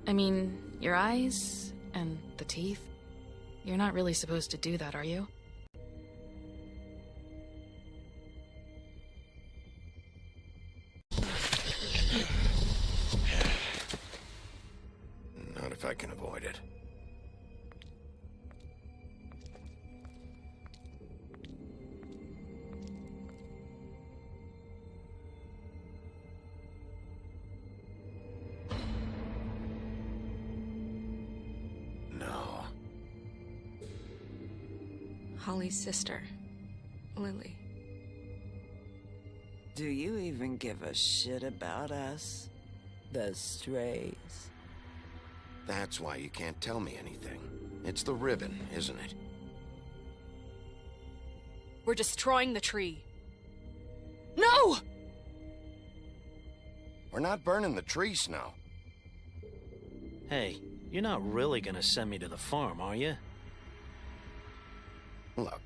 I mean, your eyes and the teeth. You're not really supposed to do that, are you? Not if I can avoid it. No. Holly's sister, Lily. Do you even give a shit about us? The Strays? That's why you can't tell me anything. It's the ribbon, isn't it? We're destroying the tree. No! We're not burning the tree, Snow. Hey, you're not really gonna send me to the farm, are you? Look,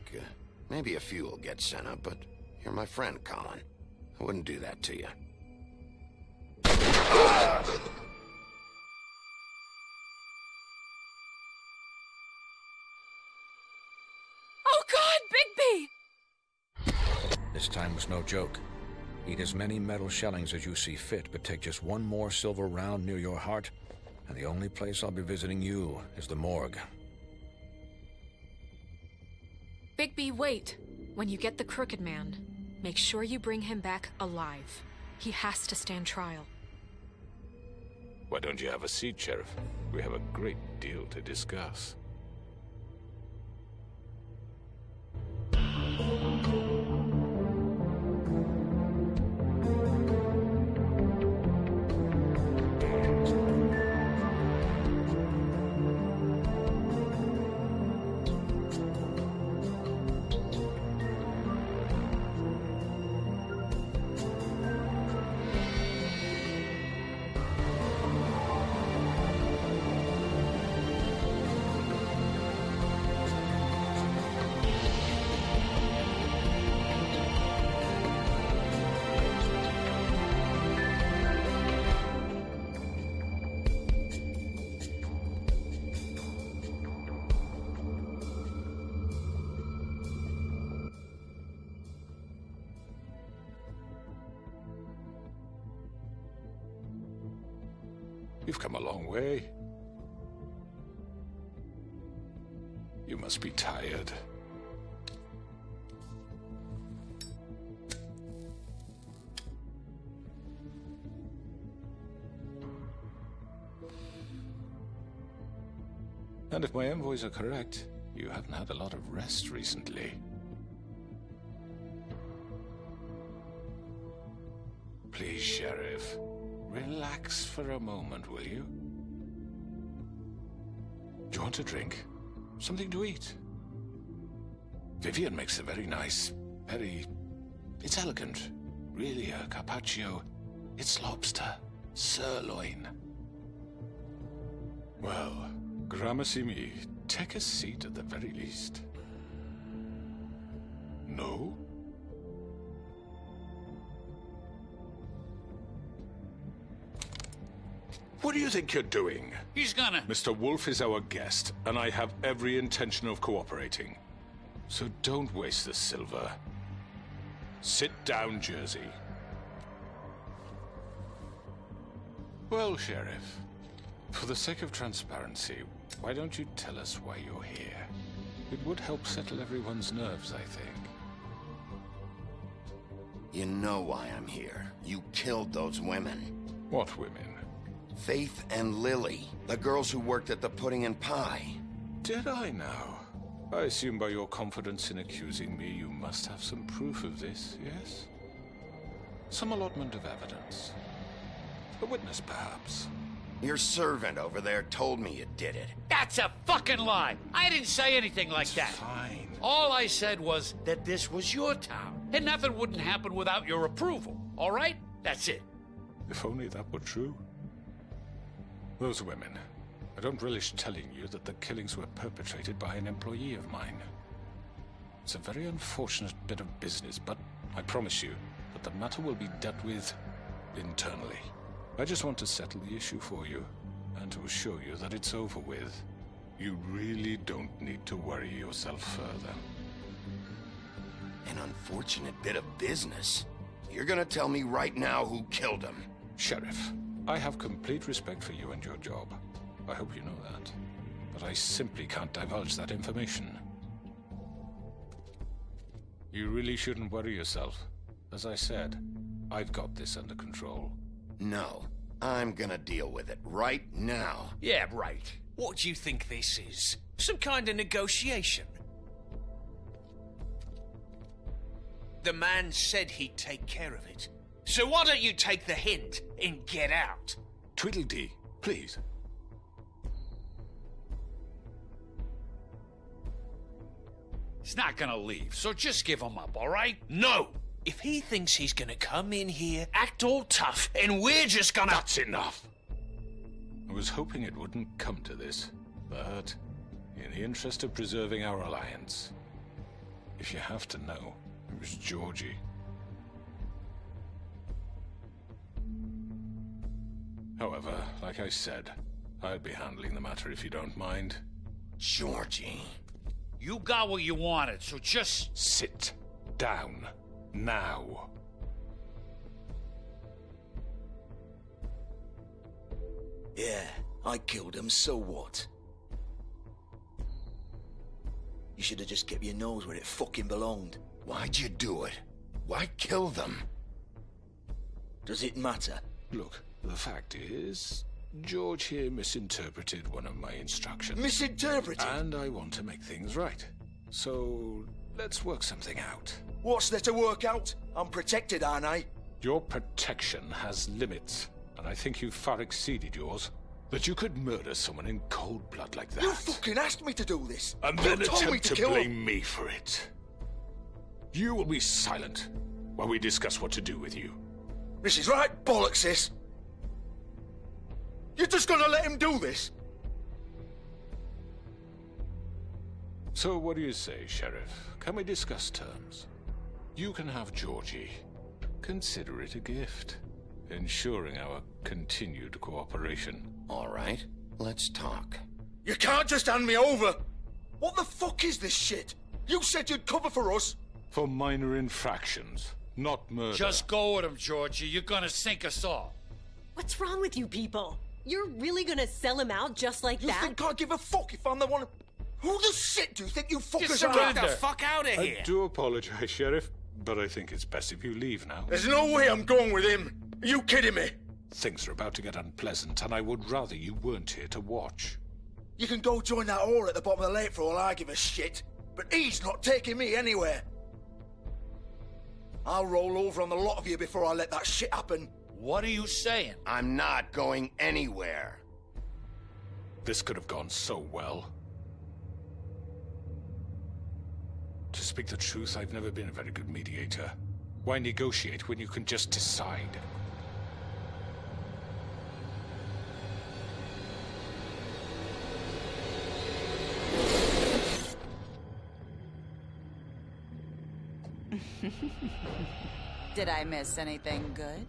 maybe a few will get sent up, but you're my friend, Colin. I wouldn't do that to you. Oh God, Bigby! This time was no joke. Eat as many metal shellings as you see fit, but take just one more silver round near your heart, and the only place I'll be visiting you is the morgue. Bigby, wait. When you get the Crooked Man, make sure you bring him back alive. He has to stand trial. Why don't you have a seat, Sheriff? We have a great deal to discuss. You've come a long way. You must be tired. And if my envoys are correct, you haven't had a lot of rest recently. Please, Sheriff. Relax for a moment, will you? Do you want a drink? Something to eat? Vivian makes a very nice, it's elegant. Really a carpaccio. It's lobster. Sirloin. Well, Gramercy me, take a seat at the very least. No? What do you think you're doing? He's gonna... Mr. Wolf is our guest, and I have every intention of cooperating. So don't waste the silver. Sit down, Jersey. Well, Sheriff, for the sake of transparency, why don't you tell us why you're here? It would help settle everyone's nerves, I think. You know why I'm here. You killed those women. What women? Faith and Lily, the girls who worked at the Pudding and Pie. Did I now? I assume by your confidence in accusing me, you must have some proof of this, yes? Some allotment of evidence. A witness, perhaps. Your servant over there told me you did it. That's a fucking lie. I didn't say anything like that. Fine. All I said was that this was your town, and nothing wouldn't happen without your approval, all right? That's it. If only that were true. Those women. I don't relish telling you that the killings were perpetrated by an employee of mine. It's a very unfortunate bit of business, but I promise you that the matter will be dealt with internally. I just want to settle the issue for you. and to assure you that it's over with. You really don't need to worry yourself further. An unfortunate bit of business. You're gonna tell me right now who killed him. Sheriff, I have complete respect for you and your job. I hope you know that. But I simply can't divulge that information. You really shouldn't worry yourself. As I said, I've got this under control. No, I'm gonna deal with it right now. Yeah, right. What do you think this is? Some kind of negotiation? The man said he'd take care of it. So why don't you take the hint and get out? Tweedledee, please. He's not gonna leave, so just give him up, all right? No! If he thinks he's gonna come in here, act all tough, and we're just gonna... That's enough! I was hoping it wouldn't come to this, but in the interest of preserving our alliance, if you have to know, it was Georgie. However, like I said, I'll be handling the matter if you don't mind. Georgie. You got what you wanted, so just... Sit down. Now. Yeah, I killed him, so what? You should have just kept your nose where it fucking belonged. Why'd you do it? Why kill them? Does it matter? Look, the fact is, George here misinterpreted one of my instructions. Misinterpreted? And I want to make things right. So, let's work something out. What's there to work out? I'm protected, aren't I? Your protection has limits, and I think you've far exceeded yours. That you could murder someone in cold blood like that. You fucking asked me to do this. And You then told me attempt to kill him. blame me for it. You will be silent while we discuss what to do with you. This is right bollocks, sis. You're just gonna let him do this? So what do you say, Sheriff? Can we discuss terms? You can have Georgie. Consider it a gift, ensuring our continued cooperation. All right, let's talk. You can't just hand me over. What the fuck is this shit? You said you'd cover for us. For minor infractions, not murder. Just go with him, Georgie. You're gonna sink us all. What's wrong with you people? You're really gonna sell him out just like You that? think I give a fuck if I'm the one? Who the shit do you think you fuckers surrender. are? Get the fuck out of here! I do apologize, Sheriff, but I think it's best if you leave now. There's no way I'm going with him. Are you kidding me? Things are about to get unpleasant, and I would rather you weren't here to watch. You can go join that whore at the bottom of the lake for all I give a shit. But he's not taking me anywhere. I'll roll over on the lot of you before I let that shit happen. What are you saying? I'm not going anywhere. This could have gone so well. To speak the truth, I've never been a very good mediator. Why negotiate when you can just decide? Did I miss anything good?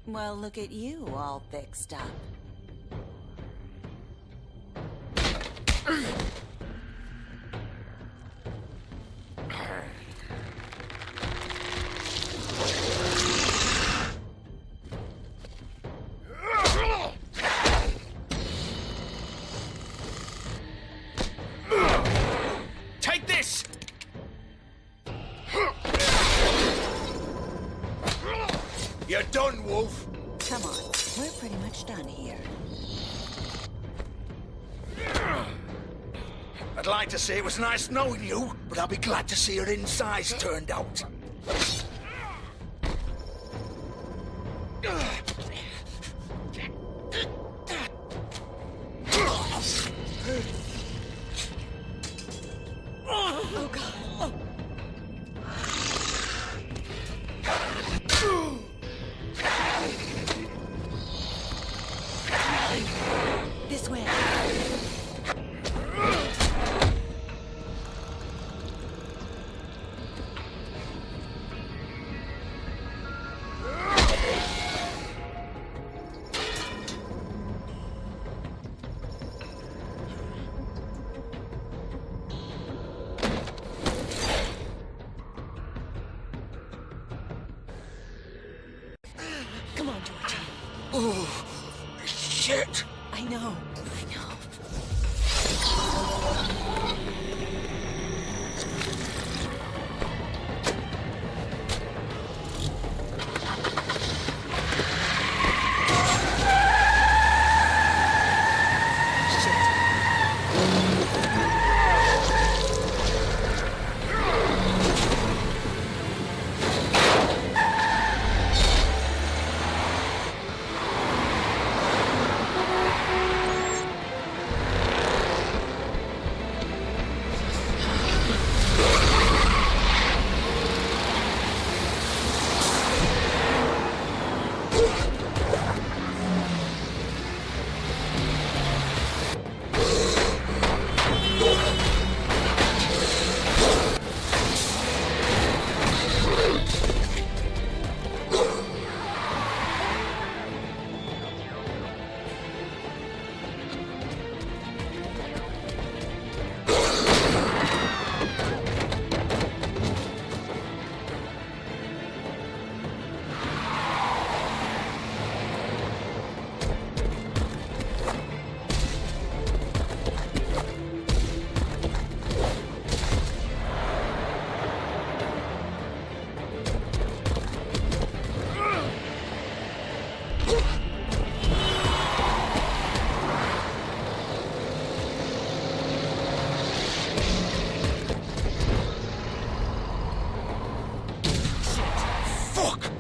Well, look at you, all fixed up. Take this! You're done, Wolf. Come on, we're pretty much done here. I'd like to say it was nice knowing you, but I'll be glad to see your insides turned out. Oh, God. This way. Shit! I know.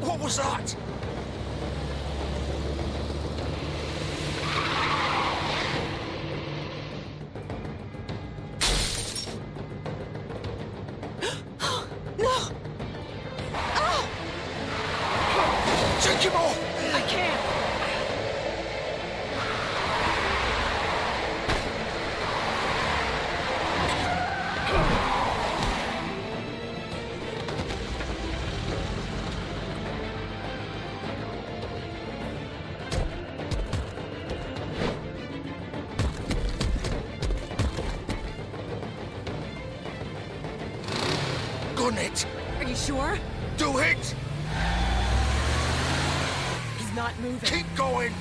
What was that? No! Oh! Take him off! I can't! Gun it! Are you sure? Do it! He's not moving. Keep going!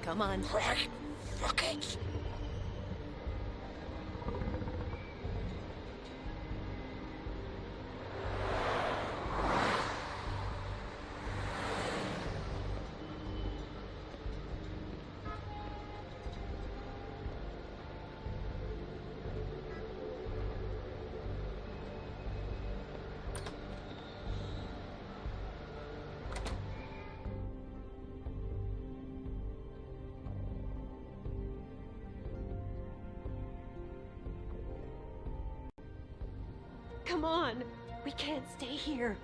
Come on. Right. Fuck it. Come on. We can't stay here.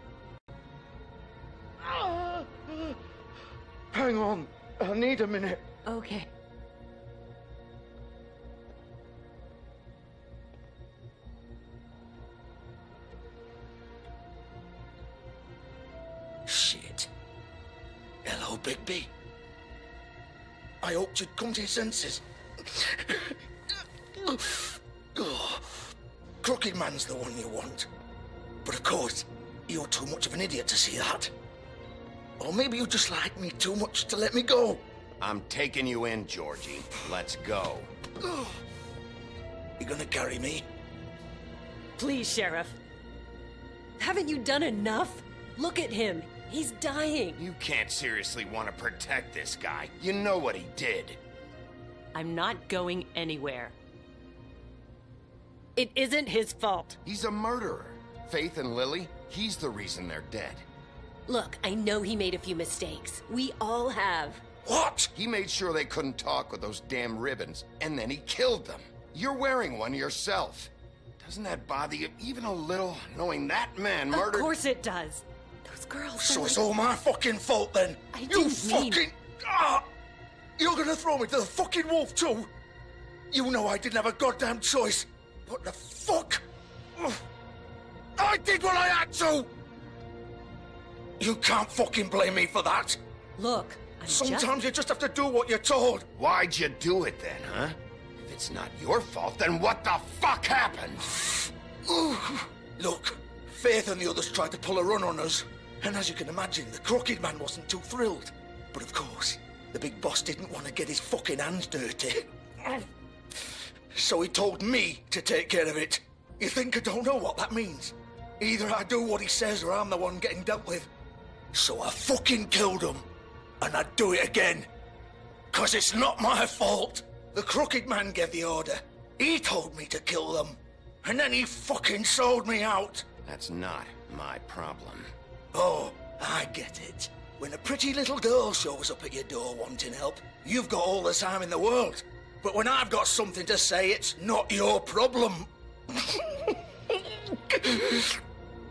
Hang on. I need a minute. Okay. Shit. Hello, Bigby. I hoped you'd come to your senses. Oh, Crooked Man's the one you want. But of course, you're too much of an idiot to see that. Or maybe you just like me too much to let me go. I'm taking you in, Georgie. Let's go. You gonna carry me? Please, Sheriff. Haven't you done enough? Look at him. He's dying. You can't seriously want to protect this guy. You know what he did. I'm not going anywhere. It isn't his fault. He's a murderer. Faith and Lily, he's the reason they're dead. Look, I know he made a few mistakes. We all have. What? He made sure they couldn't talk with those damn ribbons, and then he killed them. You're wearing one yourself. Doesn't that bother you even a little, knowing that man murdered... Of course it does. Those girls... So it's all my fucking fault then? I You didn't mean... fucking... You're gonna throw me to the fucking wolf too? You know I didn't have a goddamn choice. What the fuck? I did what I had to! You can't fucking blame me for that. Look, I'm Sometimes you just have to do what you're told. Why'd you do it then, huh? If it's not your fault, then what the fuck happened? Look, Faith and the others tried to pull a run on us. And as you can imagine, the Crooked Man wasn't too thrilled. But of course, the big boss didn't want to get his fucking hands dirty. So he told me to take care of it. You think I don't know what that means? Either I do what he says or I'm the one getting dealt with. So I fucking killed him. And I'd do it again. 'Cause it's not my fault. The Crooked Man gave the order. He told me to kill them. And then he fucking sold me out. That's not my problem. Oh, I get it. When a pretty little girl shows up at your door wanting help, you've got all the time in the world. But when I've got something to say, it's not your problem.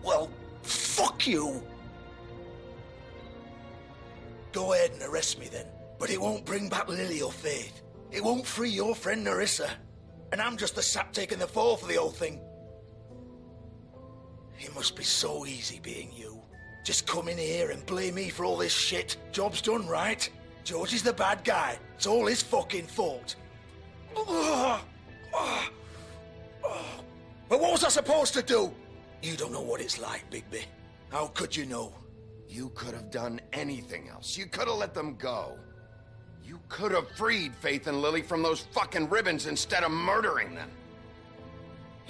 Well, fuck you. Go ahead and arrest me then. But it won't bring back Lily or Faith. It won't free your friend Nerissa. And I'm just the sap taking the fall for the whole thing. It must be so easy being you. Just come in here and blame me for all this shit. Job's done, right? George is the bad guy. It's all his fucking fault. But what was I supposed to do? You don't know what it's like, Bigby. How could you know? You could have done anything else. You could have let them go. You could have freed Faith and Lily from those fucking ribbons instead of murdering them.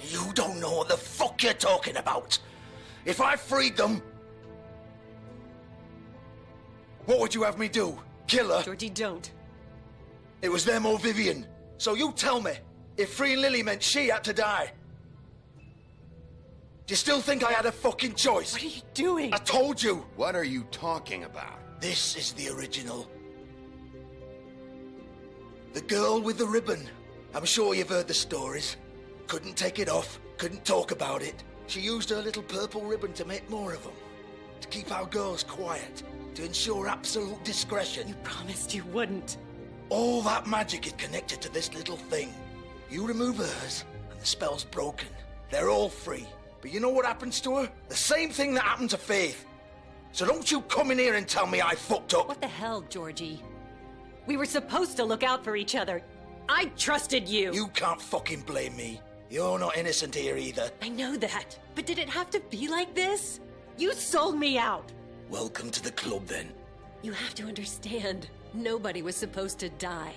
You don't know what the fuck you're talking about. If I freed them... What would you have me do? Kill her? Georgie, don't. It was them or Vivian. So you tell me, if freeing Lily meant she had to die, do you still think I had a fucking choice? What are you doing? I told you. What are you talking about? This is the original. The girl with the ribbon. I'm sure you've heard the stories. Couldn't take it off, couldn't talk about it. She used her little purple ribbon to make more of them. To keep our girls quiet. To ensure absolute discretion. You promised you wouldn't. All that magic is connected to this little thing. You remove hers, and the spell's broken. They're all free. But you know what happens to her? The same thing that happened to Faith. So don't you come in here and tell me I fucked up. What the hell, Georgie? We were supposed to look out for each other. I trusted you. You can't fucking blame me. You're not innocent here either. I know that. But did it have to be like this? You sold me out. Welcome to the club, then. You have to understand. Nobody was supposed to die.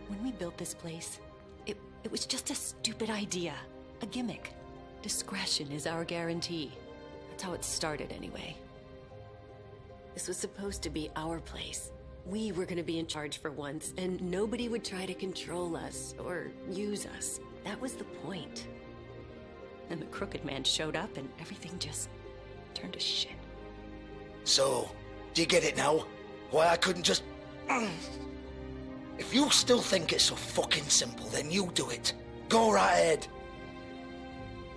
When we built this place, it was just a stupid idea. A gimmick. Discretion is our guarantee. That's how it started, anyway. This was supposed to be our place. We were gonna be in charge for once, and nobody would try to control us or use us. That was the point. And the Crooked Man showed up, and everything just turned to shit. So, do you get it now? Why I couldn't just... If you still think it's so fucking simple, then you do it. Go right ahead.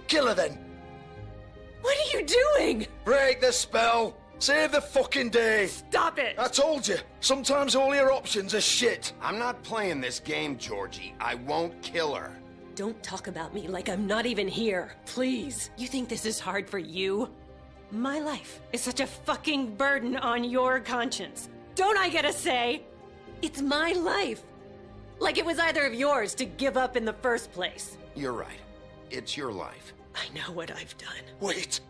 Kill her then. What are you doing? Break the spell. Save the fucking day. Stop it. I told you. Sometimes all your options are shit. I'm not playing this game, Georgie. I won't kill her. Don't talk about me like I'm not even here. Please. You think this is hard for you? My life is such a fucking burden on your conscience. Don't I get a say? It's my life. Like it was either of yours to give up in the first place. You're right. It's your life. I know what I've done. Wait.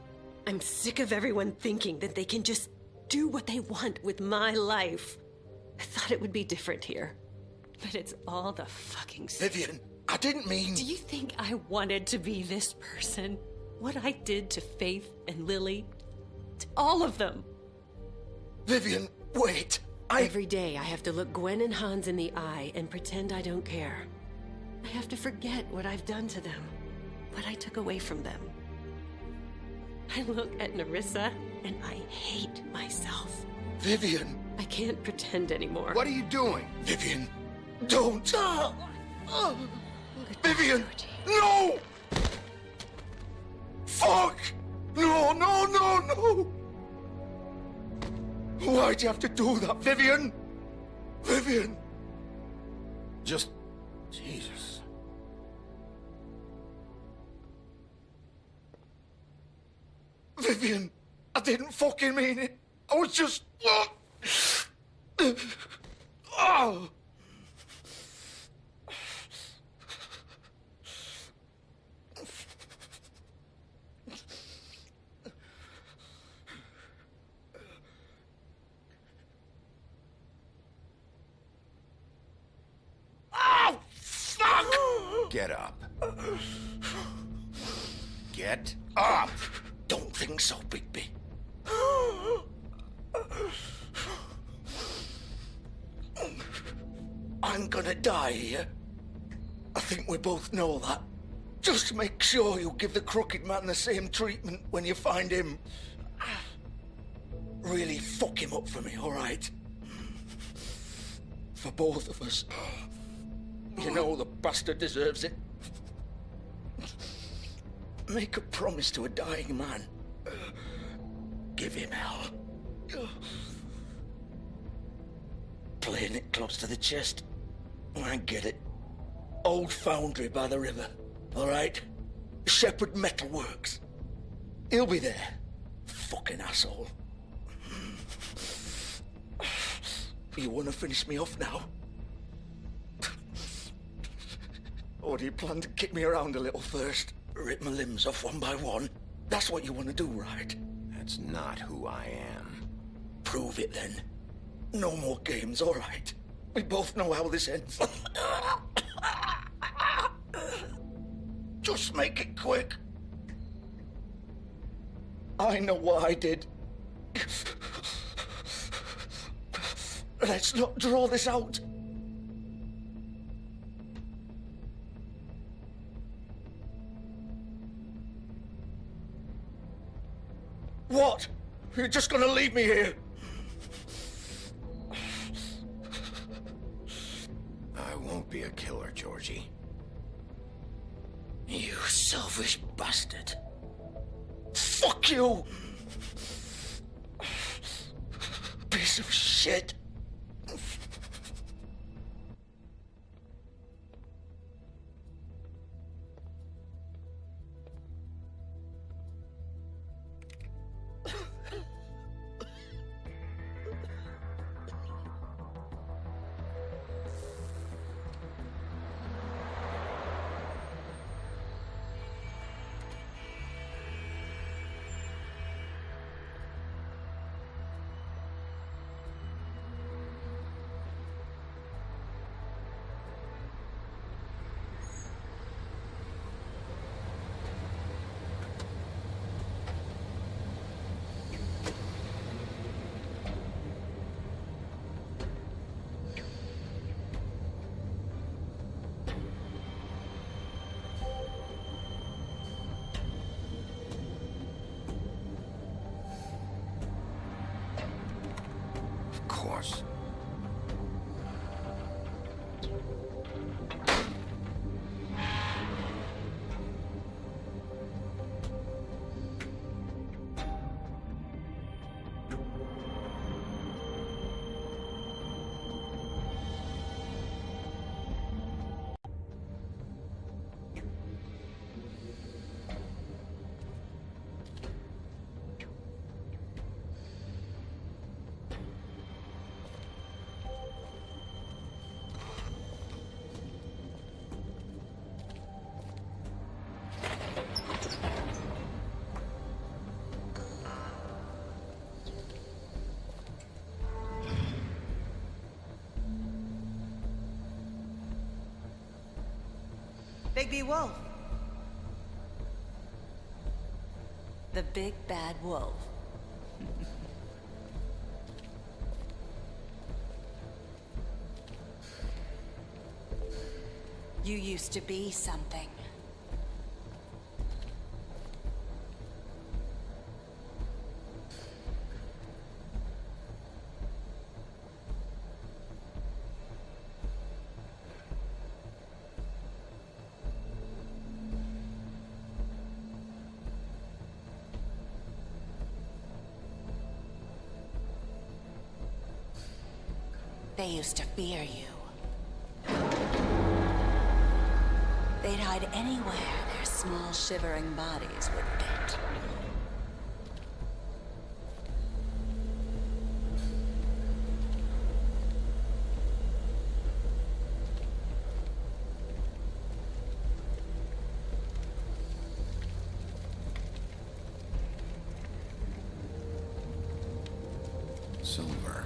I'm sick of everyone thinking that they can just do what they want with my life. I thought it would be different here. But it's all the fucking same. Vivian, I didn't mean... Do you think I wanted to be this person? What I did to Faith and Lily? To all of them? Vivian, wait. Every day I have to look Gwen and Hans in the eye and pretend I don't care. I have to forget what I've done to them. What I took away from them. I look at Nerissa and I hate myself. Vivian. I can't pretend anymore. What are you doing? Vivian, don't. Vivian, no! Fuck! No, no, no, no! Why'd you have to do that, Vivian? Vivian! Just... Jesus. Vivian, I didn't fucking mean it. I was just... Oh! Oh, fuck! Get up. Get up! Don't think so, Bigby. I'm gonna die here. I think we both know that. Just make sure you give the Crooked Man the same treatment when you find him. Really fuck him up for me, all right? For both of us. You know the bastard deserves it. Make a promise to a dying man. Give him hell. Playing it close to the chest. I get it. Old foundry by the river. All right? Shepherd Metal Works. He'll be there. Fucking asshole. You want to finish me off now? Or do you plan to kick me around a little first? Rip my limbs off one by one? That's what you want to do, right? That's not who I am. Prove it then. No more games, all right? We both know how this ends. Just make it quick. I know what I did. Let's not draw this out. What? You're just gonna leave me here? I won't be a killer, Georgie. You selfish bastard. Fuck you! Piece of shit. Of course. Bigby Wolf. The big bad wolf. You used to be something. They used to fear you. They'd hide anywhere their small shivering bodies would fit. Silver?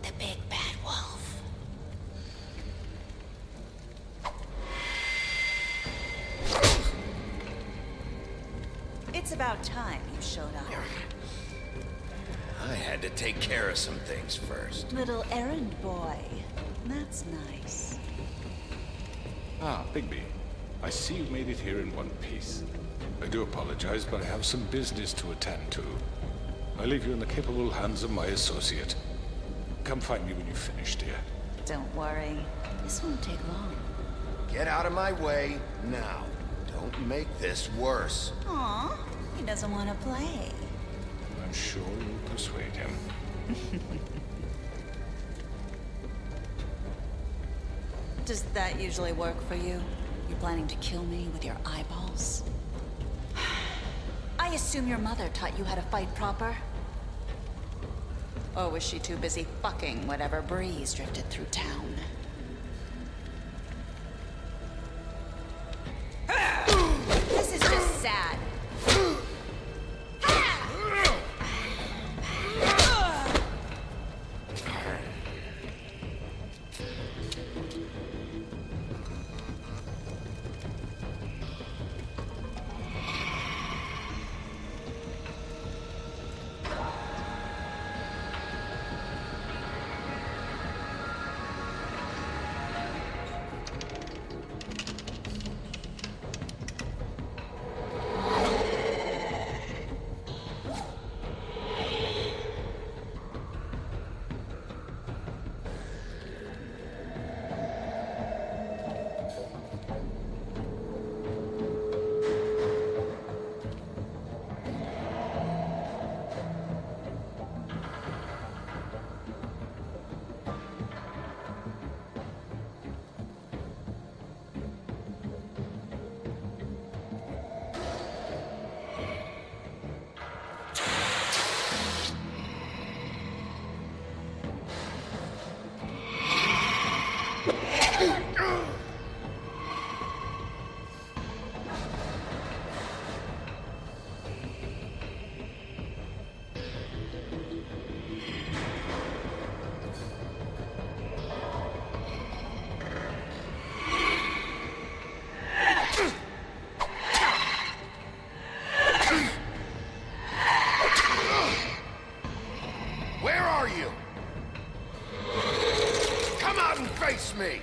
The big bad wolf. It's about time you showed up. I had to take care of some things first. Little errand boy. That's nice. Ah, Bigby. I see you made it here in one piece. I do apologize, but I have some business to attend to. I leave you in the capable hands of my associate. Come find me when you've finished, dear. Don't worry. This won't take long. Get out of my way now. Don't make this worse. Aw, he doesn't want to play. I'm sure you'll persuade him. Does that usually work for you? You're planning to kill me with your eyeballs? I assume your mother taught you how to fight proper? Or was she too busy fucking whatever breeze drifted through town? This is just sad. me!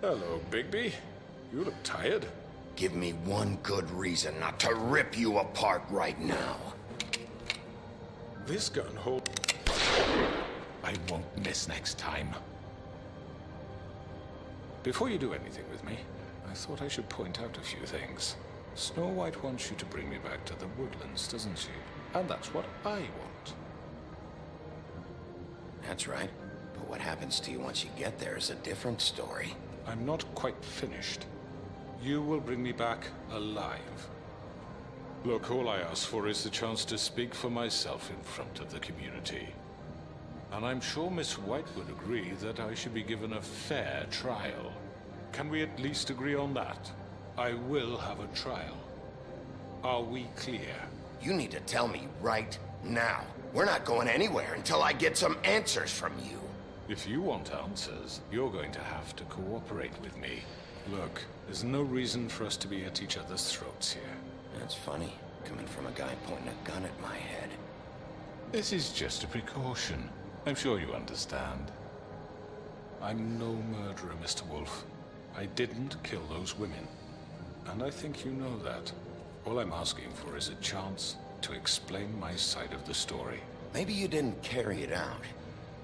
Hello, Bigby. You look tired. Give me one good reason not to rip you apart right now. This gun hold... I won't miss next time. Before you do anything with me, I thought I should point out a few things. Snow White wants you to bring me back to the woodlands, doesn't she? And that's what I want. That's right. But what happens to you once you get there is a different story. I'm not quite finished. You will bring me back alive. Look, all I ask for is the chance to speak for myself in front of the community. And I'm sure Miss White would agree that I should be given a fair trial. Can we at least agree on that? I will have a trial. Are we clear? You need to tell me right now. We're not going anywhere until I get some answers from you. If you want answers, you're going to have to cooperate with me. Look, there's no reason for us to be at each other's throats here. That's funny, coming from a guy pointing a gun at my head. This is just a precaution. I'm sure you understand. I'm no murderer, Mr. Wolf. I didn't kill those women. And I think you know that. All I'm asking for is a chance to explain my side of the story. Maybe you didn't carry it out.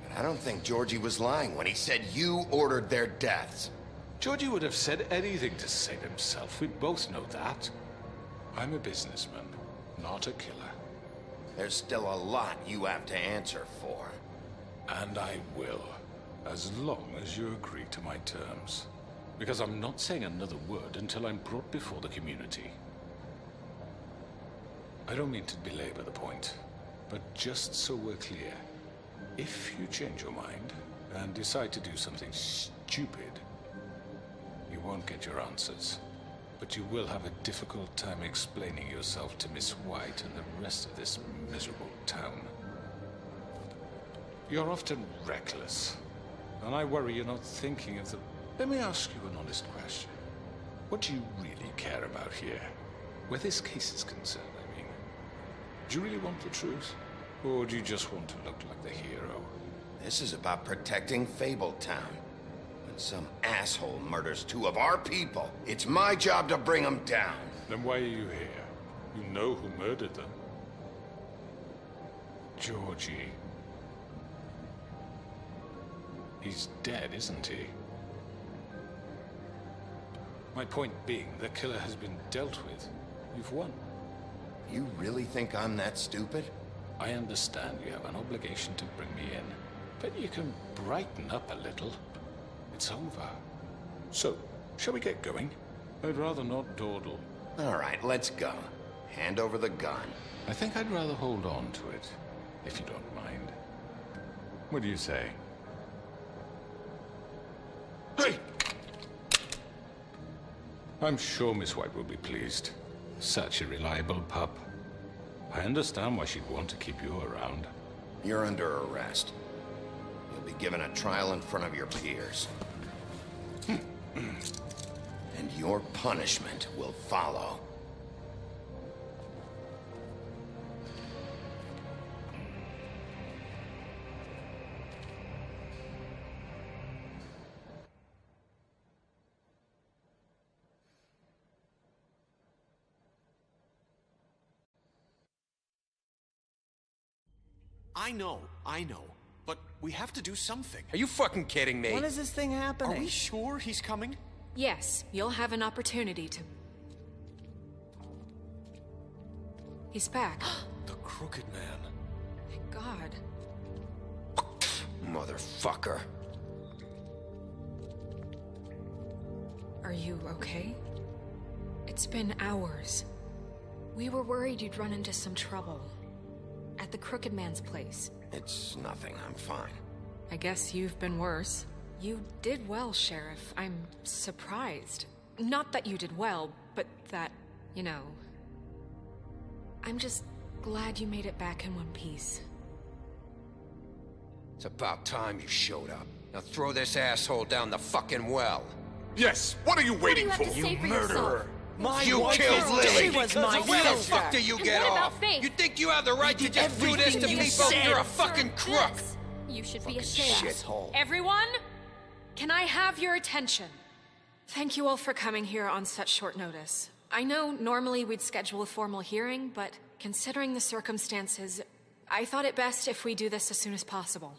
But I don't think Georgie was lying when he said you ordered their deaths. Georgie would have said anything to save himself. We both know that. I'm a businessman, not a killer. There's still a lot you have to answer for. And I will, as long as you agree to my terms. Because I'm not saying another word until I'm brought before the community. I don't mean to belabor the point, but just so we're clear, if you change your mind and decide to do something stupid, you won't get your answers. But you will have a difficult time explaining yourself to Miss White and the rest of this miserable town. You're often reckless, and I worry you're not thinking of the... Let me ask you an honest question. What do you really care about here? Where this case is concerned, I mean. Do you really want the truth? Or do you just want to look like the hero? This is about protecting Fabletown. When some asshole murders two of our people, it's my job to bring them down. Then why are you here? You know who murdered them. Georgie. He's dead, isn't he? My point being, the killer has been dealt with. You've won. You really think I'm that stupid? I understand you have an obligation to bring me in, but you can brighten up a little. It's over. So, shall we get going? I'd rather not dawdle. All right, let's go. Hand over the gun. I think I'd rather hold on to it, if you don't mind. What do you say? Hey! I'm sure Miss White will be pleased. Such a reliable pup. I understand why she'd want to keep you around. You're under arrest. You'll be given a trial in front of your peers. And your punishment will follow. I know. But we have to do something. Are you fucking kidding me? When is this thing happening? Are we sure he's coming? Yes, you'll have an opportunity to... He's back. The Crooked Man. Thank God. Motherfucker. Are you okay? It's been hours. We were worried you'd run into some trouble. At the Crooked Man's place. It's nothing. I'm fine. I guess you've been worse. You did well, Sheriff. I'm surprised. Not that you did well, but that, you know... I'm just glad you made it back in one piece. It's about time you showed up. Now throw this asshole down the fucking well. Yes, what are you waiting for? You murderer! You killed Lily! She was my Where the sister. fuck do you get what about off? Faith? You think you have the right to just do this to everything you people? said. You're a fucking crook! You should be ashamed. Shithole. Everyone, can I have your attention? Thank you all for coming here on such short notice. I know normally we'd schedule a formal hearing, but considering the circumstances, I thought it best if we do this as soon as possible.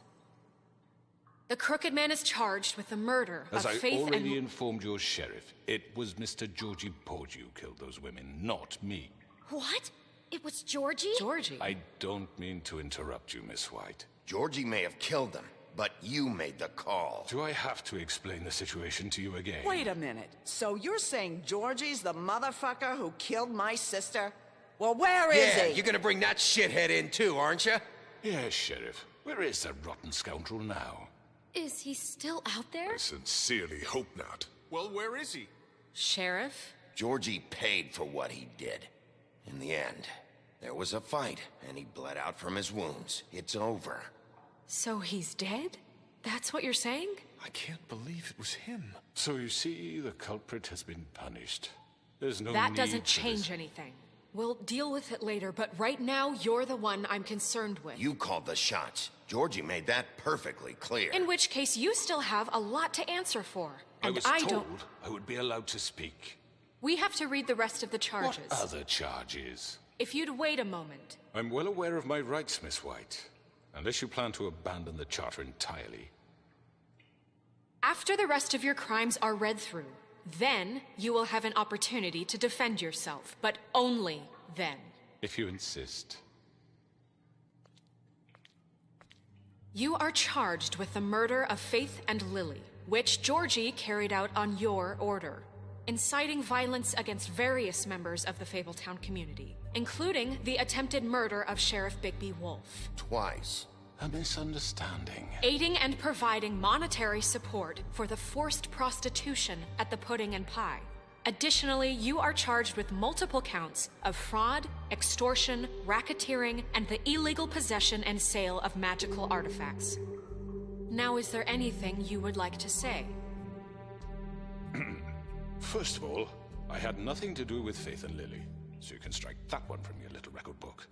The Crooked Man is charged with the murder of Faith and... As I already informed your sheriff, it was Mr. Georgie Porgy who killed those women, not me. What? It was Georgie? Georgie? I don't mean to interrupt you, Miss White. Georgie may have killed them, but you made the call. Do I have to explain the situation to you again? Wait a minute. So you're saying Georgie's the motherfucker who killed my sister? Well, where is he? You're gonna bring that shithead in too, aren't you? Yes, Sheriff. Where is that rotten scoundrel now? Is he still out there? I sincerely hope not. Well, where is he? Sheriff? Georgie paid for what he did. In the end, there was a fight, and he bled out from his wounds. It's over. So he's dead? That's what you're saying? I can't believe it was him. So you see, the culprit has been punished. There's no That need doesn't for change this. anything. We'll deal with it later, but right now, you're the one I'm concerned with. You called the shots. Georgie made that perfectly clear. In which case, you still have a lot to answer for. And I was don't... told I would be allowed to speak. We have to read the rest of the charges. What other charges? If you'd wait a moment. I'm well aware of my rights, Miss White. Unless you plan to abandon the charter entirely. After the rest of your crimes are read through, then you will have an opportunity to defend yourself, but only then. If you insist. You are charged with the murder of Faith and Lily, which Georgie carried out on your order, inciting violence against various members of the Fabletown community, including the attempted murder of Sheriff Bigby Wolf. Twice. A misunderstanding. Aiding and providing monetary support for the forced prostitution at the Pudding and Pie. Additionally, you are charged with multiple counts of fraud, extortion, racketeering, and the illegal possession and sale of magical artifacts. Now, is there anything you would like to say? First of all, I had nothing to do with Faith and Lily, so you can strike that one from your little record book.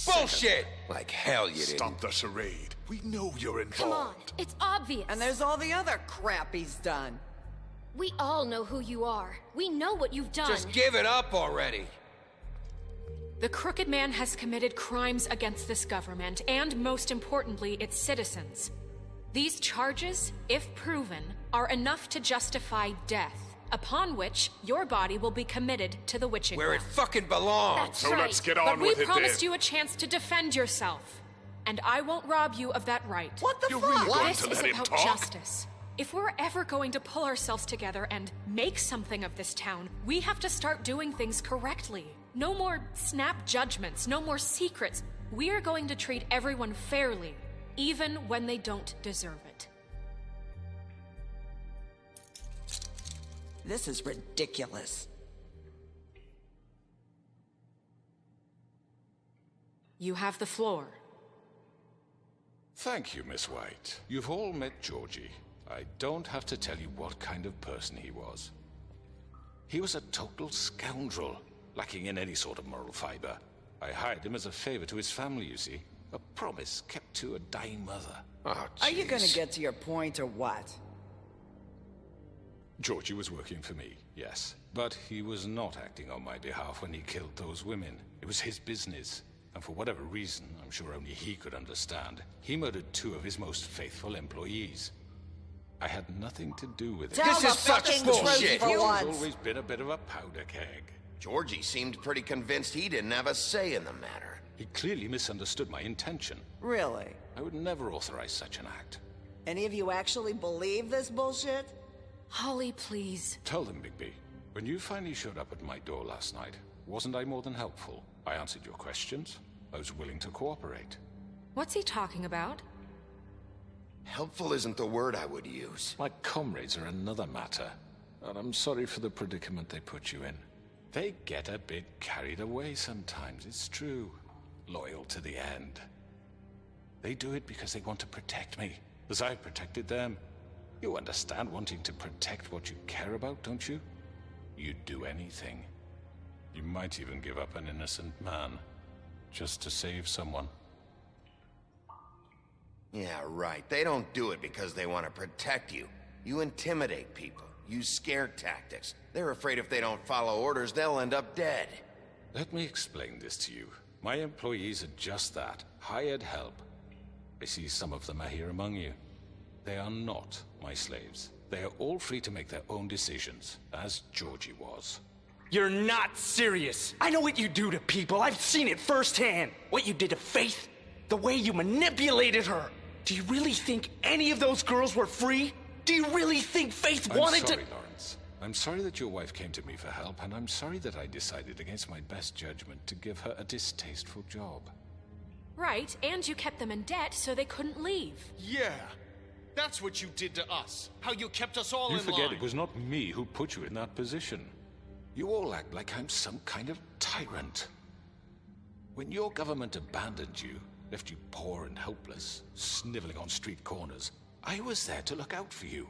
Bullshit! Like hell you didn't. Stop the charade. We know you're involved. Come on, it's obvious. And there's all the other crap he's done. We all know who you are. We know what you've done. Just give it up already. The Crooked Man has committed crimes against this government, and most importantly, its citizens. These charges, if proven, are enough to justify death, upon which your body will be committed to the witching Where it well. fucking belongs. That's So right. let's get on But we with it promised then. you a chance to defend yourself, and I won't rob you of that right. What the You're fuck? really going This to is let him about talk? justice. If we're ever going to pull ourselves together and make something of this town, we have to start doing things correctly. No more snap judgments, no more secrets. We are going to treat everyone fairly, even when they don't deserve it. This is ridiculous. You have the floor. Thank you, Miss White. You've all met Georgie. I don't have to tell you what kind of person he was. He was a total scoundrel, lacking in any sort of moral fiber. I hired him as a favor to his family, you see. A promise kept to a dying mother. Oh, Are you gonna jeez. get to your point or what? Georgie was working for me, yes. But he was not acting on my behalf when he killed those women. It was his business. And for whatever reason, I'm sure only he could understand, he murdered 2 of his most faithful employees. I had nothing to do with it. Tell This the is such fucking bullshit. truth for He's once. always been a bit of a powder keg. Georgie seemed pretty convinced he didn't have a say in the matter. He clearly misunderstood my intention. Really? I would never authorize such an act. Any of you actually believe this bullshit? Holly, please. Tell them, Bigby. When you finally showed up at my door last night, wasn't I more than helpful? I answered your questions. I was willing to cooperate. What's he talking about? Helpful isn't the word I would use. My comrades are another matter, and I'm sorry for the predicament they put you in. They get a bit carried away sometimes, it's true. Loyal to the end. They do it because they want to protect me, as I've protected them. You understand wanting to protect what you care about, don't you? You'd do anything. You might even give up an innocent man, just to save someone. Yeah, right. They don't do it because they want to protect you. You intimidate people. Use scare tactics. They're afraid if they don't follow orders, they'll end up dead. Let me explain this to you. My employees are just that, hired help. I see some of them are here among you. They are not my slaves. They are all free to make their own decisions, as Georgie was. You're not serious. I know what you do to people. I've seen it firsthand. What you did to Faith, the way you manipulated her. Do you really think any of those girls were free? Do you really think Faith wanted to— I'm sorry, Lawrence. I'm sorry that your wife came to me for help, and I'm sorry that I decided against my best judgment to give her a distasteful job. Right, and you kept them in debt so they couldn't leave. Yeah. That's what you did to us. How you kept us all in line. You forget it was not me who put you in that position. You all act like I'm some kind of tyrant. When your government abandoned you, left you poor and helpless, sniveling on street corners, I was there to look out for you.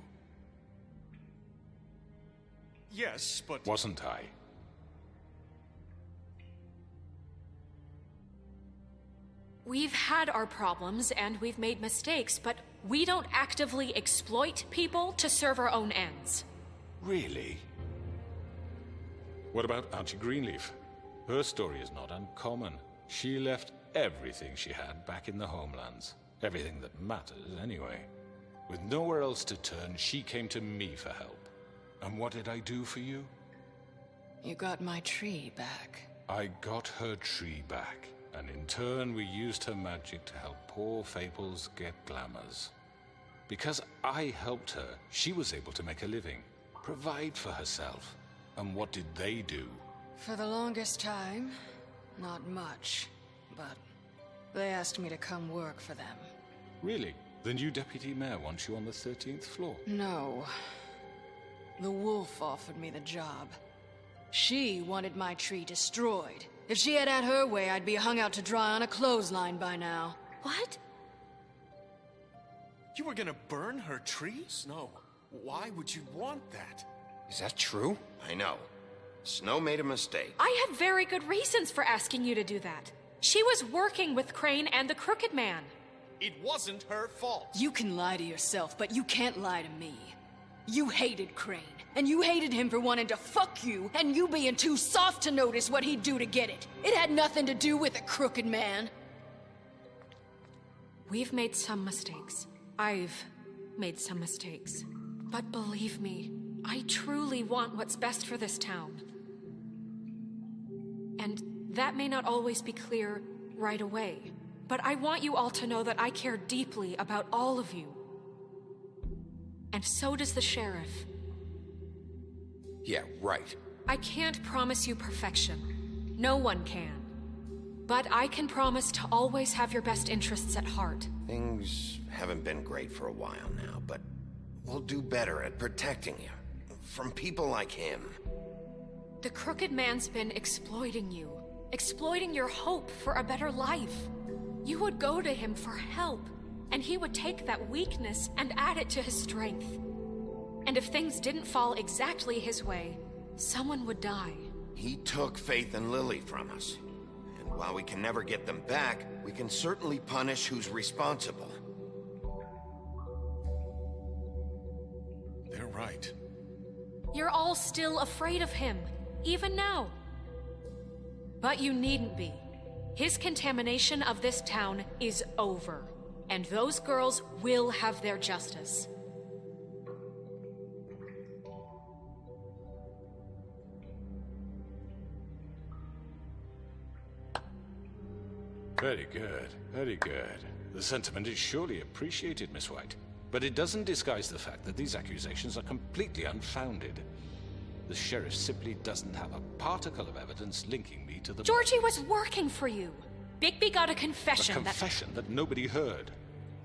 Yes, but... Wasn't I? We've had our problems and we've made mistakes, but we don't actively exploit people to serve our own ends. Really? What about Auntie Greenleaf? Her story is not uncommon. She left everything she had back in the homelands. Everything that matters, anyway. With nowhere else to turn, she came to me for help. And what did I do for you? You got my tree back. I got her tree back. And in turn, we used her magic to help poor Fables get glamours. Because I helped her, she was able to make a living, provide for herself. And what did they do? For the longest time, not much. But they asked me to come work for them. Really? The new deputy mayor wants you on the 13th floor? No. The wolf offered me the job. She wanted my tree destroyed. If she had her way, I'd be hung out to dry on a clothesline by now. What? You were gonna burn her tree? Snow, why would you want that? Is that true? I know. Snow made a mistake. I had very good reasons for asking you to do that. She was working with Crane and the Crooked Man. It wasn't her fault. You can lie to yourself, but you can't lie to me. You hated Crane, and you hated him for wanting to fuck you, and you being too soft to notice what he'd do to get it. It had nothing to do with the Crooked Man. We've made some mistakes. I've made some mistakes. But believe me, I truly want what's best for this town. And that may not always be clear right away, but I want you all to know that I care deeply about all of you. And so does the sheriff. Yeah, right. I can't promise you perfection. No one can. But I can promise to always have your best interests at heart. Things haven't been great for a while now, but we'll do better at protecting you. From people like him. The Crooked Man's been exploiting you. Exploiting your hope for a better life. You would go to him for help, and he would take that weakness and add it to his strength. And if things didn't fall exactly his way, someone would die. He took Faith and Lily from us. And while we can never get them back, we can certainly punish who's responsible. They're right. You're all still afraid of him, even now. But you needn't be. His contamination of this town is over, and those girls will have their justice. Very good, very good. The sentiment is surely appreciated, Miss White. But it doesn't disguise the fact that these accusations are completely unfounded. The sheriff simply doesn't have a particle of evidence linking me to the... Georgie was working for you. Bigby got a confession A confession that nobody heard.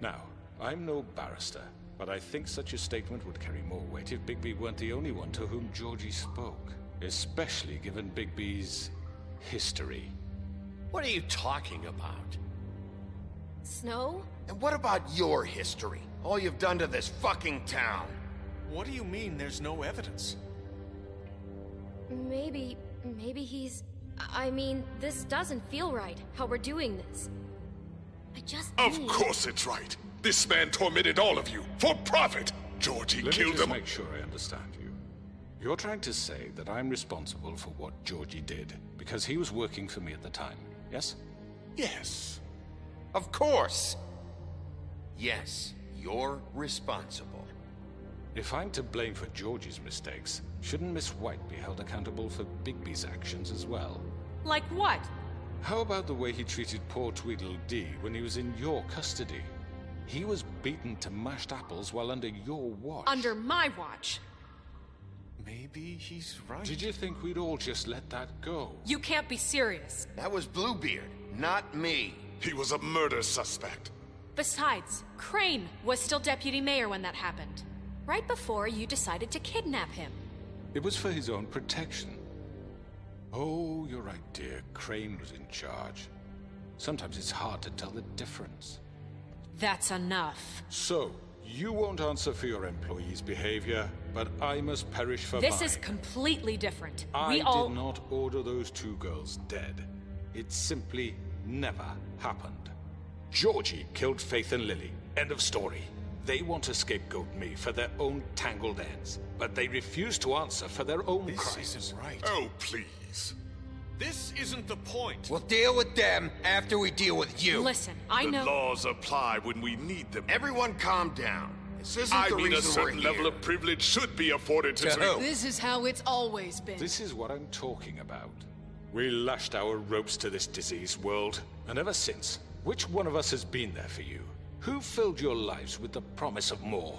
Now, I'm no barrister, but I think such a statement would carry more weight if Bigby weren't the only one to whom Georgie spoke. Especially given Bigby's history. What are you talking about? Snow? And what about your history? All you've done to this fucking town. What do you mean there's no evidence? Maybe he's... I mean, this doesn't feel right, how we're doing this. I just Of need... course it's right. This man tormented all of you, for profit. Georgie killed them. Let me just make sure I understand you. You're trying to say that I'm responsible for what Georgie did, because he was working for me at the time, yes? Yes. Of course. Yes, you're responsible. If I'm to blame for Georgie's mistakes, shouldn't Miss White be held accountable for Bigby's actions as well? Like what? How about the way he treated poor Tweedledee when he was in your custody? He was beaten to mashed apples while under your watch. Under my watch. Maybe he's right. Did you think we'd all just let that go? You can't be serious. That was Bluebeard, not me. He was a murder suspect. Besides, Crane was still deputy mayor when that happened. Right before you decided to kidnap him. It was for his own protection. Oh, you're right, dear. Crane was in charge. Sometimes it's hard to tell the difference. That's enough. So, you won't answer for your employees' behavior, but I must perish for mine. This is completely different. I did not order those two girls dead. It simply never happened. Georgie killed Faith and Lily. End of story. They want to scapegoat me for their own tangled ends, but they refuse to answer for their own crimes. This isn't right. Oh, please. This isn't the point. We'll deal with them after we deal with you. Listen, I know... The laws apply when we need them. Everyone calm down. This isn't I the mean, a reason we're certain here. level of privilege should be afforded to... This is how it's always been. This is what I'm talking about. We lashed our ropes to this diseased world, and ever since, which one of us has been there for you? Who filled your lives with the promise of more?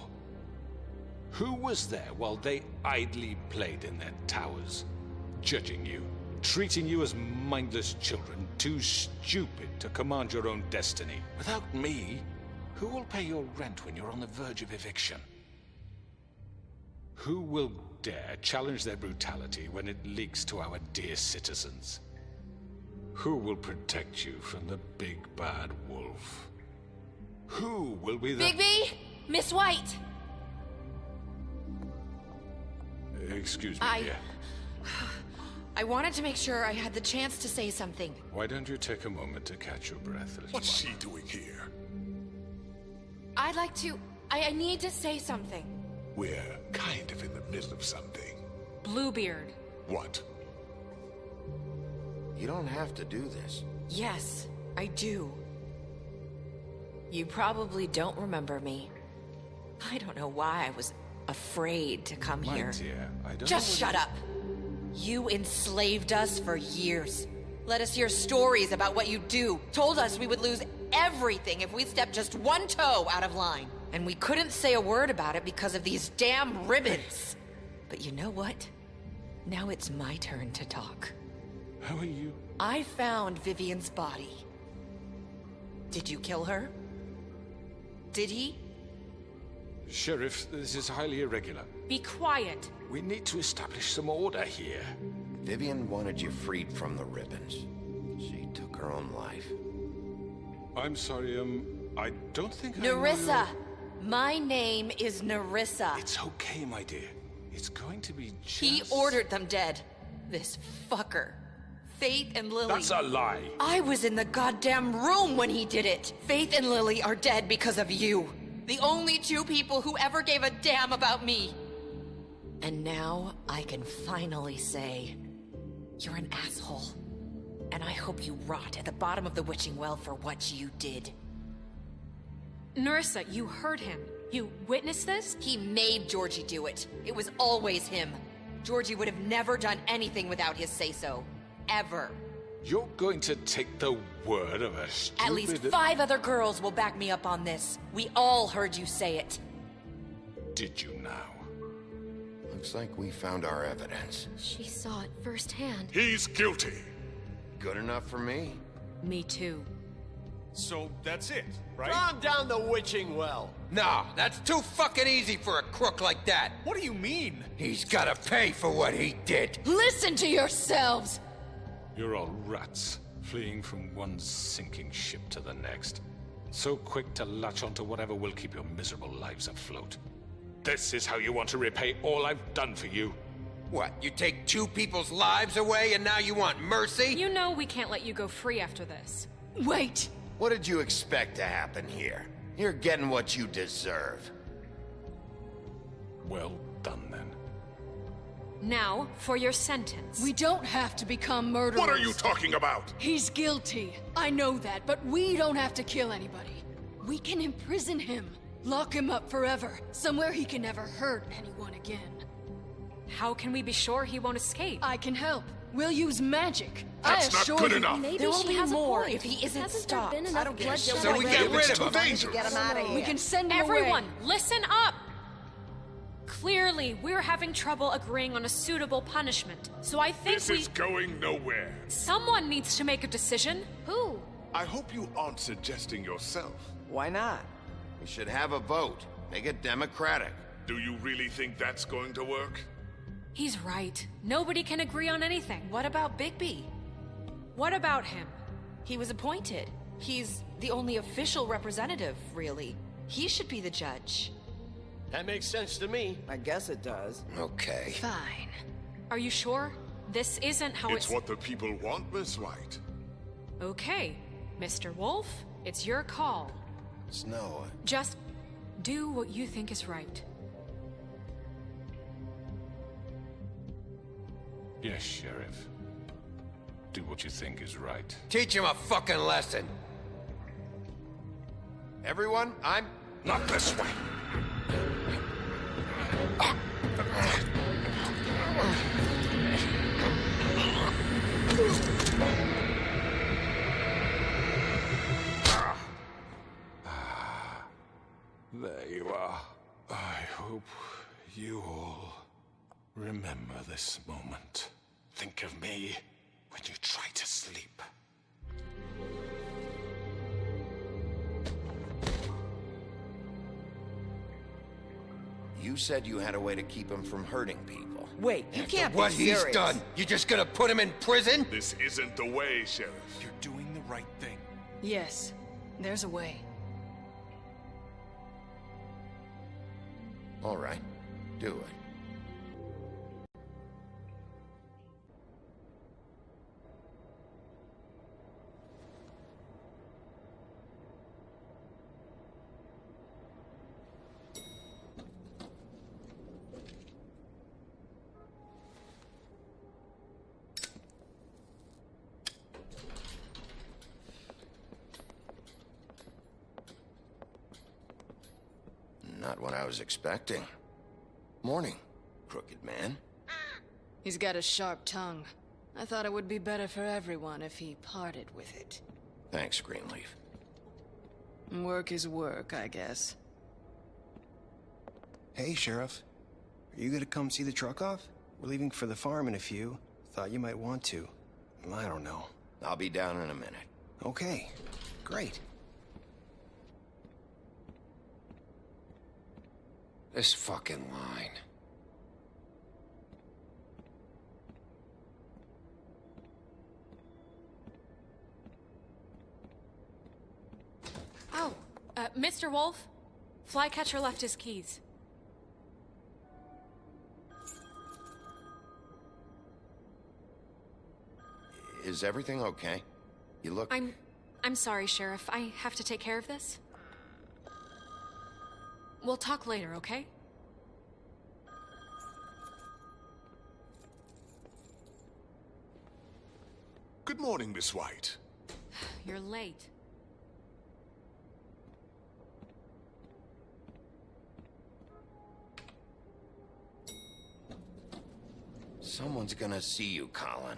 Who was there while they idly played in their towers, judging you, treating you as mindless children, too stupid to command your own destiny? Without me, who will pay your rent when you're on the verge of eviction? Who will dare challenge their brutality when it leaks to our dear citizens? Who will protect you from the big bad wolf? Who will be the... Bigby! Miss White! Excuse me, dear. I wanted to make sure I had the chance to say something. Why don't you take a moment to catch your breath, little What's one? she doing here? I'd like to... I need to say something. We're kind of in the middle of something. Bluebeard. What? You don't have to do this. Yes, I do. You probably don't remember me. I don't know why I was afraid to come My here. dear, I don't Just know shut up. You enslaved us for years. Let us hear stories about what you do. Told us we would lose everything if we stepped just one toe out of line. And we couldn't say a word about it because of these damn ribbons. But you know what? Now it's my turn to talk. How are you? I found Vivian's body. Did you kill her? Did he? Sheriff, this is highly irregular. Be quiet. We need to establish some order here. Vivian wanted you freed from the ribbons. She took her own life. I'm sorry, I don't think I know Nerissa! your- My name is Nerissa. It's okay, my dear. It's going to be just... He ordered them dead. This fucker. Faith and Lily. That's a lie. I was in the goddamn room when he did it. Faith and Lily are dead because of you. The only two people who ever gave a damn about me. And now I can finally say, you're an asshole. And I hope you rot at the bottom of the witching well for what you did. Nerissa, you heard him. You witnessed this? He made Georgie do it. It was always him. Georgie would have never done anything without his say-so. Ever. You're going to take the word of a stupid... At least 5 other girls will back me up on this. We all heard you say it. Did you now? Looks like we found our evidence. She saw it firsthand. He's guilty. Good enough for me. Me too. So that's it, right? Calm down the witching well. No, that's too fucking easy for a crook like that. What do you mean? He's gotta pay for what he did. Listen to yourselves! You're all rats, fleeing from one sinking ship to the next. So quick to latch onto whatever will keep your miserable lives afloat. This is how you want to repay all I've done for you. What, you take 2 people's lives away and now you want mercy? You know we can't let you go free after this. Wait! What did you expect to happen here? You're getting what you deserve. Well done, then. Now, for your sentence. We don't have to become murderers. What are you talking about? He's guilty. I know that, but we don't have to kill anybody. We can imprison him. Lock him up forever. Somewhere he can never hurt anyone again. How can we be sure he won't escape? I can help. We'll use magic. That's I not assure good you. enough. Maybe There will she be has more a point. if he isn't Hasn't stopped. there been I enough don't care. bloodshed So we already? get rid It's of him. too dangerous. Get him out of here. We can send him Everyone, away. listen up! Clearly, we're having trouble agreeing on a suitable punishment, so I think This is going nowhere. Someone needs to make a decision. Who? I hope you aren't suggesting yourself. Why not? We should have a vote. Make it democratic. Do you really think that's going to work? He's right. Nobody can agree on anything. What about Bigby? What about him? He was appointed. He's the only official representative, really. He should be the judge. That makes sense to me. I guess it does. Okay. Fine. Are you sure? This isn't how It's what the people want, Miss White. Okay, Mr. Wolf, it's your call. Snow. Just do what you think is right. Yes, Sheriff. Do what you think is right. Teach him a fucking lesson. Everyone, I'm... Not this way. There you are. I hope you all remember this moment. Think of me when you try to sleep. You said you had a way to keep him from hurting people. Wait, you can't What be he's serious. done, you just gonna put him in prison? This isn't the way, Sheriff. You're doing the right thing. Yes, there's a way. All right. Do it. Not what I was expecting. Morning, crooked man. He's got a sharp tongue. I thought it would be better for everyone if he parted with it. Thanks, Greenleaf. Work is work, I guess. Hey, Sheriff. Are you gonna come see the truck off? We're leaving for the farm in a few. Thought you might want to. I don't know. I'll be down in a minute. Okay. Great. This fucking line. Oh, Mr. Wolf, Flycatcher left his keys. Is everything okay? You look... I'm sorry, Sheriff. I have to take care of this. We'll talk later, okay? Good morning, Miss White. You're late. Someone's gonna see you, Colin.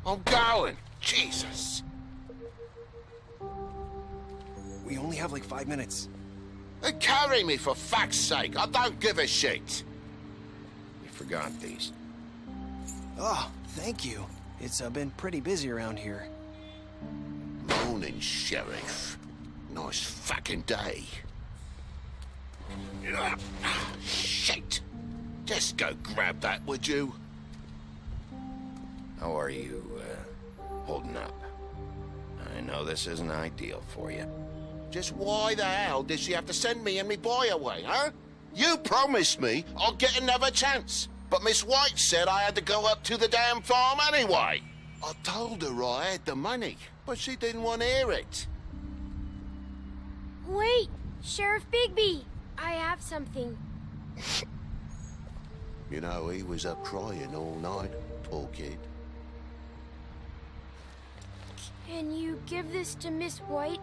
I'm going. Jesus. We only have like 5 minutes. Carry me, for fuck's sake. I don't give a shit. You forgot these. Oh, thank you. It's been pretty busy around here. Morning, Sheriff. Nice fucking day. Shit! Just go grab that, would you? How are you, holding up? I know this isn't ideal for you. Just why the hell did she have to send me and me boy away, huh? You promised me I'd get another chance, but Miss White said I had to go up to the damn farm anyway. I told her I had the money, but she didn't want to hear it. Wait, Sheriff Bigby! I have something. You know, he was up crying all night, poor kid. Can you give this to Miss White,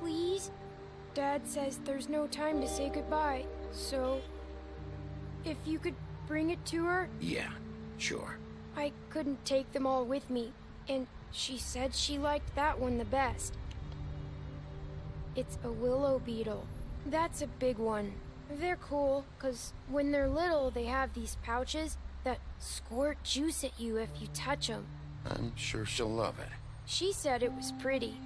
please? Dad says there's no time to say goodbye, so if you could bring it to her? Yeah, sure. I couldn't take them all with me, and she said she liked that one the best. It's a willow beetle. That's a big one. They're cool, 'cause when they're little, they have these pouches that squirt juice at you if you touch them. I'm sure she'll love it. She said it was pretty.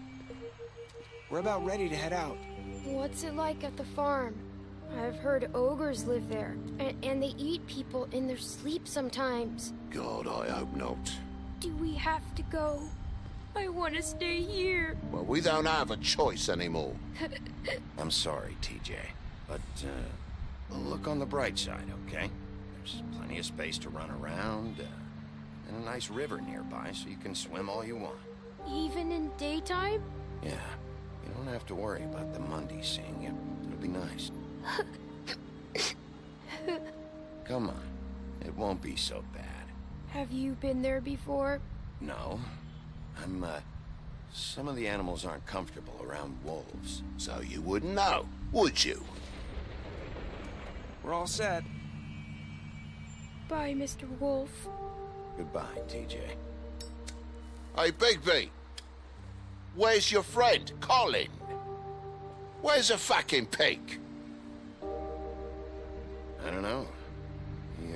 We're about ready to head out. What's it like at the farm? I've heard ogres live there, and they eat people in their sleep sometimes. God, I hope not. Do we have to go? I want to stay here. Well, we don't have a choice anymore. I'm sorry, TJ, but, look on the bright side, okay? There's plenty of space to run around, and a nice river nearby so you can swim all you want. Even in daytime? Yeah, you don't have to worry about the Mundies seeing you. It'll be nice. Come on, it won't be so bad. Have you been there before? No. Some of the animals aren't comfortable around wolves. So you wouldn't know, would you? We're all set. Bye, Mr. Wolf. Goodbye, TJ. Hey, Bigby. Where's your friend, Colin? Where's the fucking pig? I don't know. He,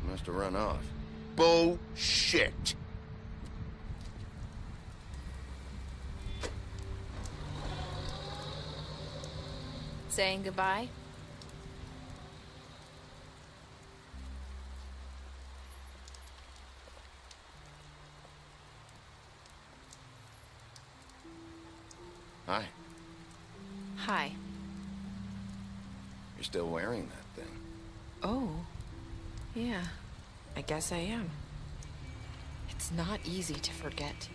must have run off. Bullshit. Saying goodbye? Hi. Hi. You're still wearing that thing. Oh. Yeah. I guess I am. It's not easy to forget.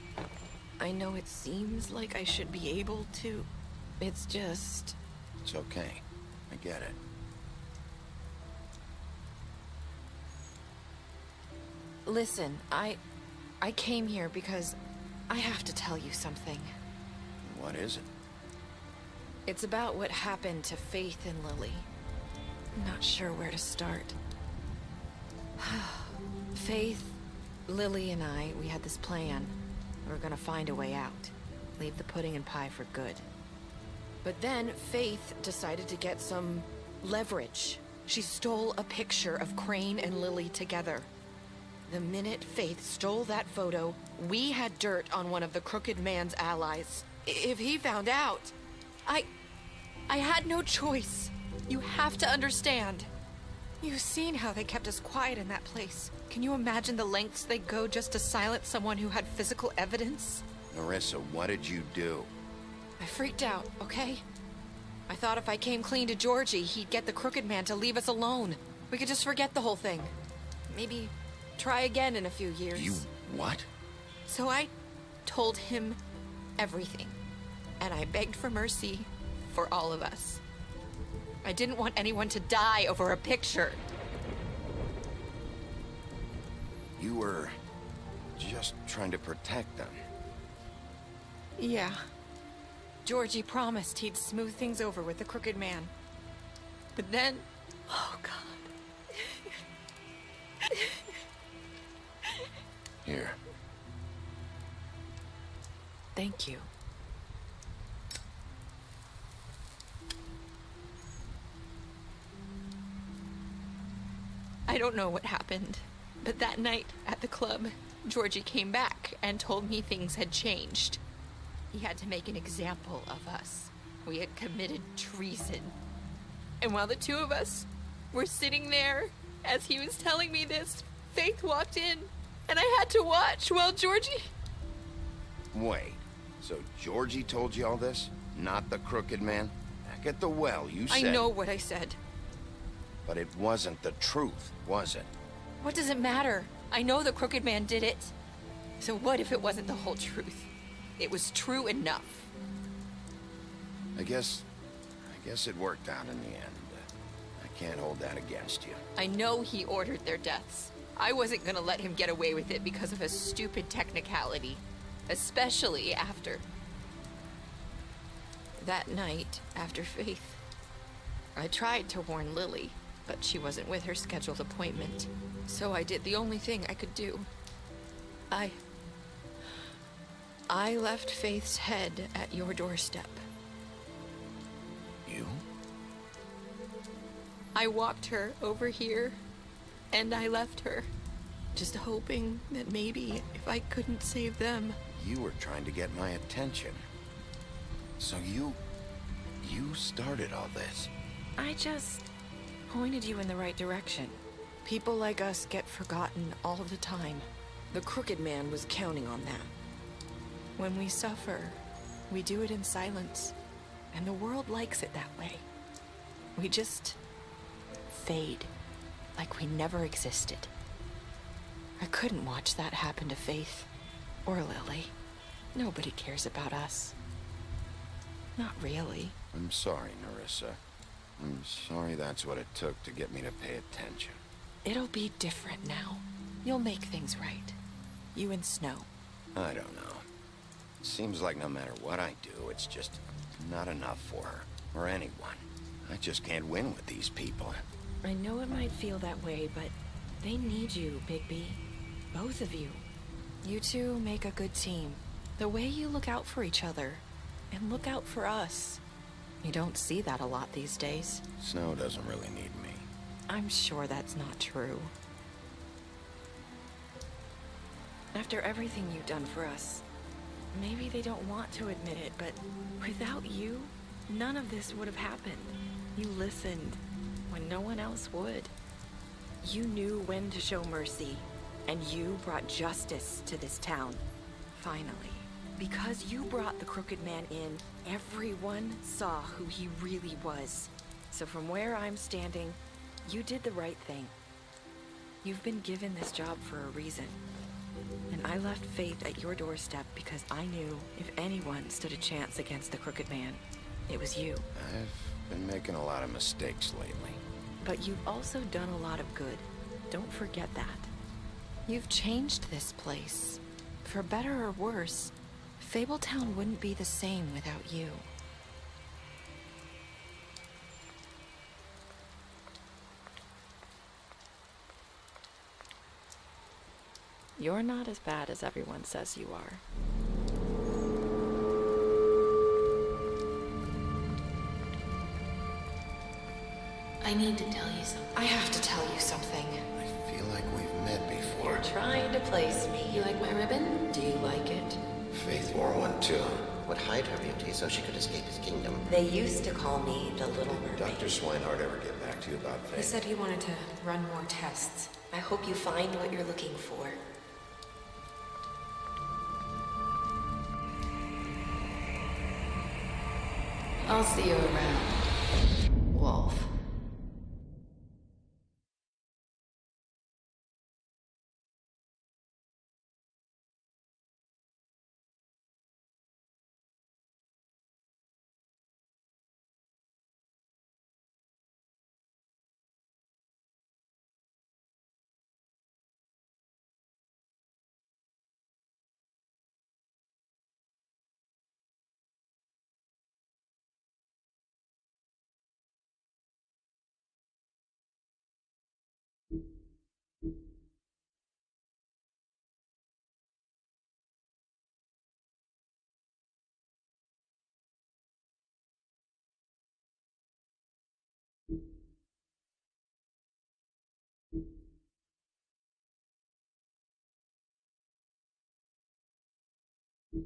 I know it seems like I should be able to. It's just... It's okay. I get it. Listen, I came here because I have to tell you something. What is it? It's about what happened to Faith and Lily. I'm not sure where to start. Faith, Lily, and I, we had this plan. We were gonna find a way out. Leave the pudding and pie for good. But then Faith decided to get some leverage. She stole a picture of Crane and Lily together. The minute Faith stole that photo, we had dirt on one of the Crooked Man's allies. If he found out, I had no choice. You have to understand. You've seen how they kept us quiet in that place. Can you imagine the lengths they go just to silence someone who had physical evidence? Marissa, what did you do? I freaked out, okay? I thought if I came clean to Georgie, he'd get the Crooked Man to leave us alone. We could just forget the whole thing. Maybe try again in a few years. You what? So I told him everything. And I begged for mercy for all of us. I didn't want anyone to die over a picture. You were just trying to protect them. Yeah. Georgie promised he'd smooth things over with the Crooked Man. But then... Oh, God. Here. Thank you. I don't know what happened, but that night at the club, Georgie came back and told me things had changed. He had to make an example of us. We had committed treason. And while the two of us were sitting there, as he was telling me this, Faith walked in, and I had to watch while Georgie... Wait, so Georgie told you all this? Not the crooked man? Back at the well, you said... I know what I said. But it wasn't the truth, was it? What does it matter? I know the crooked man did it. So what if it wasn't the whole truth? It was true enough. I guess it worked out in the end. I can't hold that against you. I know he ordered their deaths. I wasn't gonna let him get away with it because of a stupid technicality. Especially after... that night, after Faith. I tried to warn Lily, but she wasn't with her scheduled appointment. So I did the only thing I could do. I left Faith's head at your doorstep. You? I walked her over here, and I left her. Just hoping that maybe if I couldn't save them... You were trying to get my attention. So you started all this. I just pointed you in the right direction. People like us get forgotten all the time. The Crooked Man was counting on that. When we suffer, we do it in silence, and the world likes it that way. We just fade, like we never existed. I couldn't watch that happen to Faith, or Lily. Nobody cares about us. Not really. I'm sorry, Nerissa. I'm sorry that's what it took to get me to pay attention. It'll be different now. You'll make things right. You and Snow. I don't know. It seems like no matter what I do, it's just not enough for her, or anyone. I just can't win with these people. I know it might feel that way, but they need you, Bigby. Both of you. You two make a good team. The way you look out for each other, and look out for us. You don't see that a lot these days. Snow doesn't really need me. I'm sure that's not true. After everything you've done for us, maybe they don't want to admit it, but without you, none of this would have happened. You listened when no one else would. You knew when to show mercy, and you brought justice to this town. Finally. Because you brought the Crooked Man in, everyone saw who he really was. So from where I'm standing, you did the right thing. You've been given this job for a reason. And I left Faith at your doorstep because I knew if anyone stood a chance against the Crooked Man, it was you. I've been making a lot of mistakes lately. But you've also done a lot of good. Don't forget that. You've changed this place. For better or worse, Fabletown wouldn't be the same without you. You're not as bad as everyone says you are. I need to tell you something. I have to tell you something. I feel like we've met before. You're trying to place me. You like my ribbon? Do you like it? Faith wore one too. Would hide her beauty so she could escape his kingdom. They used to call me the Little Did Mermaid. Dr. Swinehart ever get back to you about Faith? He said he wanted to run more tests. I hope you find what you're looking for. I'll see you around, Wolf. You